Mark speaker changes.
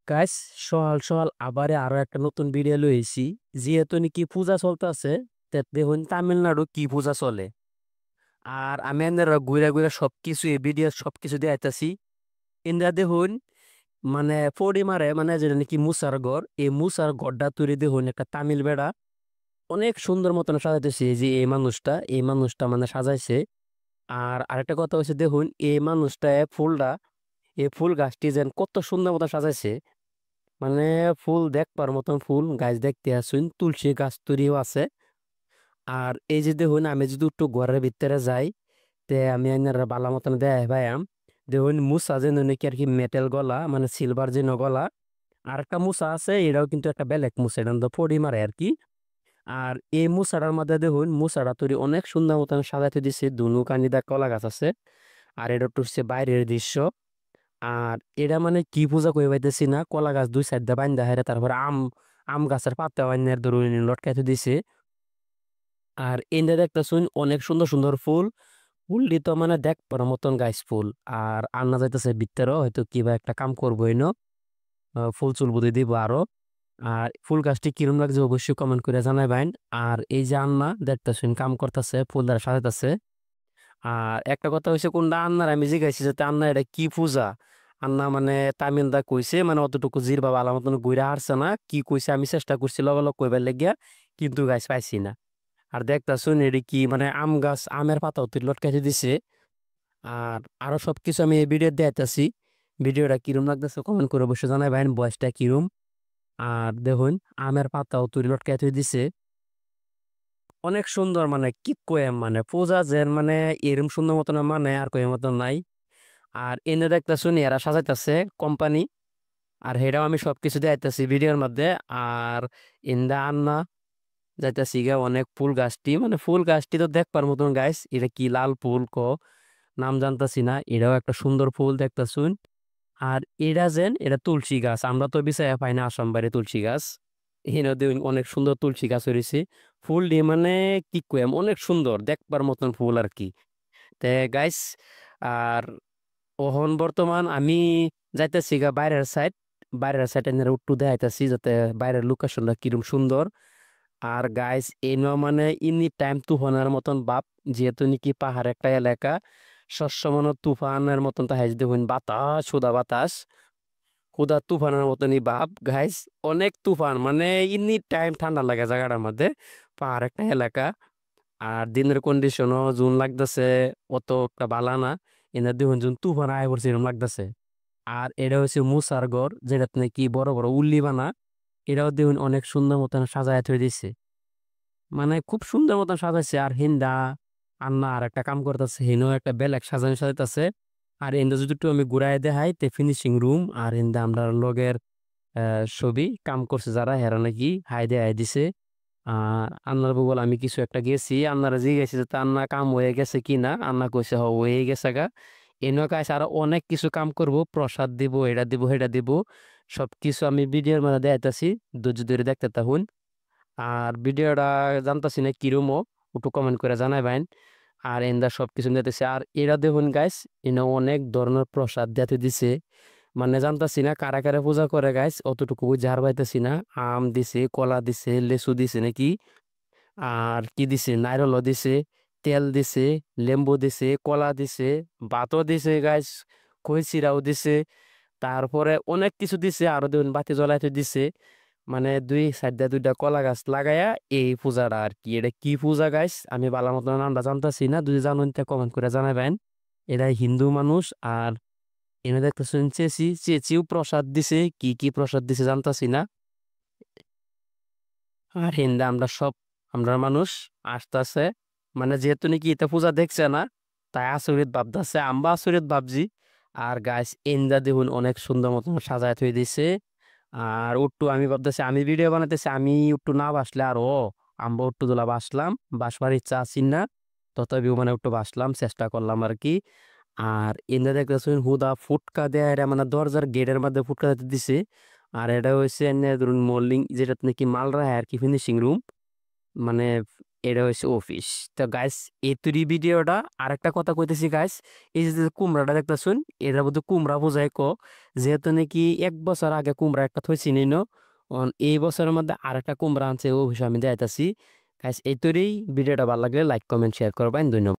Speaker 1: Guys, সকাল সকাল আবার আরো একটা নতুন ভিডিও লইছি। যেহেতু নাকি পূজা চলতেছে, দেখুন তামিলনাড়ু কি পূজা চলে। আর আমি এনারা ঘুরে ঘুরে সবকিছু এই ভিডিও সবকিছু দিয়ে আইতাছি। ইন্দা দেখুন, মানে পড়ি মারে মানে যেটা নাকি মুসার ঘর, এই মুসার ঘরটা তৈরি দেখুন একটা তামিল বেড়া অনেক সুন্দর মতন সাজাইতেছে। এই যে এই মানুষটা মানে সাজাইছে। আর আরেকটা কথা হচ্ছে দেখুন, এই মানুষটা এই ফুল গাছটি যেন কত সুন্দর মতো সাজাইছে। মানে ফুল দেখবার মতন ফুল গাছ দেখতে আসুন, তুলসী গাছ তৈরিও আছে। আর এই যে দেখুন, আমি যদি একটু ঘরের ভিতরে যাই, তে আমি আইনার বালা মতন দেয় ভাইয়াম। দেখুন মুসা যেন নাকি আর কি মেটেল গলা, মানে সিলভার যেন গলা। আর একটা মুসা আছে, এটাও কিন্তু একটা বেলেগ মুসা, এটা তো পড়ি মারে আর কি। আর এই মুসাটার মধ্যে দেখুন, মুসাটা তৈরি অনেক সুন্দর মতন সাজাতে দিছে, দুনু কানিদা কলা গাছ আছে। আর এটা একটু হচ্ছে বাইরের দৃশ্য। আর এটা মানে কি পূজা কই পাইতেছি না, কলা গাছ দুই সাইড দিয়ে বাইন্দা হারে, তারপরে আম আম গাছের পাতা অন্যের ধরুন লটকাইতে দিছে। আর এনে দেখতেছুন অনেক সুন্দর সুন্দর ফুল। ফুলটি তো মানে দেখবার মতন গাছ ফুল। আর আন্না যাইতেছে ভিতরেও হয়তো কিবা একটা কাম করবোই না, ফুল চুল বুঝে দিব আরো। আর ফুল গাছটি কিরম লাগছে অবশ্যই কমেন্ট করে জানাবেন। আর এই যে আন্না দেখতেছুন কাম করতেছে, ফুল দ্বারা সাজাইতেছে। আর একটা কথা হয়েছে কোনটা আন্নার আমি জিজ্ঞাসি যাতে আন্না এটা কি পূজা। আন্না মানে তামিল দা কইছে, মানে অতটুকু জির বাবা আলার মতন ঘুরে হারছে না, কি কইছে আমি চেষ্টা করছি লগ লগ কইবার লেগিয়া, কিন্তু গাছ পাইছি না। আর দেখতাছুন এটি কি মানে আম গাছ, আমের পাতাও তুই লটকাইতে দিছে। আর আরো সবকিছু আমি এই ভিডিও দেখাইতাছি। ভিডিওটা কিরম লাগতেছে কমেন্ট করে অবশ্যই জানাবেন, বয়সটা কিরম। আর দেখুন, আমের পাতাও তুই লটকাইতে দিছে। অনেক সুন্দর, মানে কি কয় মানে পূজা যে মানে এরম সুন্দর মতন মানে আর কয়ের মতন নাই। আর এনে দেখতেছুন এরা সাজাইতেছে কোম্পানি। আর হেটাও আমি সবকিছু দেখাইতেছি ভিডিওর মধ্যে। আর ইন্দা আন্না যাইতেছি গা অনেক ফুল গাছটি, মানে ফুল গাছটি তো দেখবার মতন গাছ, এটা কি লাল ফুল নাম জানতাছি না, এটাও একটা সুন্দর ফুল দেখতেছুন। আর এটা তুলসী গাছ, আমরা তো বিছায়া পাই না আসাম বাইরে তুলসী গাছ। এখানে অনেক সুন্দর তুলসী গাছ হয়েছে। ফুল দিয়ে মানে কি কইম, অনেক সুন্দর দেখবার মতন ফুল আর কি। তে গাইস, আর ওহন বর্তমান আমি যাইতেছি গা বাইরের সাইড এনে একটু দেখাইতেছি যাতে বাইরের লোকেশনটা কিরম সুন্দর। আর গাইস এনো মানে ইনি টাইম তুফানের মতন বাপ, যেহেতু নাকি পাহাড় একটা এলাকা, শস্য মনে তুফানের মতন তাহাই দেখুন বাতাস, হুদা বাতাস, হুদা তুফানের মতনই বাপ গাইস। অনেক তুফান, মানে ইনি টাইম ঠান্ডা লাগে জায়গাটার মধ্যে, পাহাড় একটা এলাকা। আর দিনের কন্ডিশনও জুন লাগতেছে, অত একটা বালা না। এনে দেখুন জুন তুফান আয় পড়ছে এরকম লাগতেছে। আর এটা হচ্ছে মুসার ঘর, যেটা নাকি বড় বড় উল্লি বানা। এটাও দেখুন অনেক সুন্দর মতন সাজায় থই দিছে, মানে খুব সুন্দর মতন সাজাইছে। আর হিন্দা আন্না আর একটা কাম করতেছে, হিনো একটা বেলেগ সাজানো সাজাইতেছে। আর ইন্দা যদি একটু আমি ঘুরাই দেখাই তে ফিনিশিং রুম। আর হিন্দা আমরা লগের ছবি কাম করছে যারা, হেরা নাকি হাই দে হাই দিছে। আর আন্নার বল আমি কিছু একটা গেছি, আন্নারা জিজ্ঞেস যে আন্না কাম হয়ে গেছে কি না, আন্না কইছে হয়ে গেছে গা। এনে কাছে আরো অনেক কিছু কাম করব, প্রসাদ দিব, এটা দিব সেটা দিব। সবকিছু আমি ভিডিওর মধ্যে দেখাইতাছি, ধৈর্য ধরে দেখতে থাকুন। আর ভিডিওটা জানতাছি না কিরমও, একটু কমেন্ট করে জানাবেন। আর এন্দা সবকিছু দিতেছে। আর এরা দেখুন গাইস, এনে অনেক ধরনের প্রসাদ দিতে দিছে। মানে জানতাছি না কারা কারা পূজা করে গাইস, অতটুকু জাহার পাইতেছি না। আম দিছে, কলা দিছে, লেচু দিছে নাকি, আর কি দিছে, নারকেলও দিছে, তেল দিছে, লেম্বু দিছে, কলা দিছে, ভাতও দিছে গাইস, খই চিরাও দিছে। তারপরে অনেক কিছু দিছে, আরো দেখুন বাতি জ্বলাইতে দিছে। মানে দুই সাইড দিয়ে দুইটা কলা গাছ লাগাইয়া এই পূজাটা আর কি। এটা কি পূজা গাইস আমি ভালো মতো নামটা জানতাছি না, যদি জানুন তা কমেন্ট করে জানাবেন। এরা হিন্দু মানুষ। আর এনে দেখতেছেন চেচিও প্রসাদ দিছে, কি কি প্রসাদ দিছে জানতাছি না। আর হিন্দা আমরা মানুষ আসতেছে, মানে যেহেতু নাকি এটা পূজা দেখছে না, তাই আচরিত ভাবতেছে, আমরা আচরিত ভাবছি। আর গাছ ইন্দা দেখুন অনেক সুন্দর মতন সাজায় থই দিছে। আর একটু আমি ভাবতেছি আমি ভিডিও বানাইতেছি, আমি একটু না বাসলে আর আমরা একটু দোলা বাসলাম, বাসবার ইচ্ছা আছি না, তথাপিও মানে একটু বাসলাম, চেষ্টা করলাম আর কি। আর এনে দেখতেছেন হুদা ফুটকা দেয়া, এটা মানে দরজার গেটের মধ্যে ফুটকা দিতে দিছে। আর এটা হচ্ছে এনে ধরুন মল্লিং, যেটা নাকি মাল রাখে আর কি, ফিনিশিং রুম। মানে এটা হচ্ছে অফিস। তো গাইস এই তুরি ভিডিওটা আরেকটা কথা কইতেছি গাইস, এই যে কুমড়াটা দেখতেছুন এটা বোধহয় কুমড়া বোঝাই যেহেতু নাকি 1 বছর আগে কুমড়া একটা থইছি নিন, এই বছরের মধ্যে আরেকটা কুমড়া আনছে অফিস আমি যাইতাছি। গাইস এই তৈরি ভিডিওটা ভালো লাগলে লাইক কমেন্ট শেয়ার করবেন, ধন্যবাদ।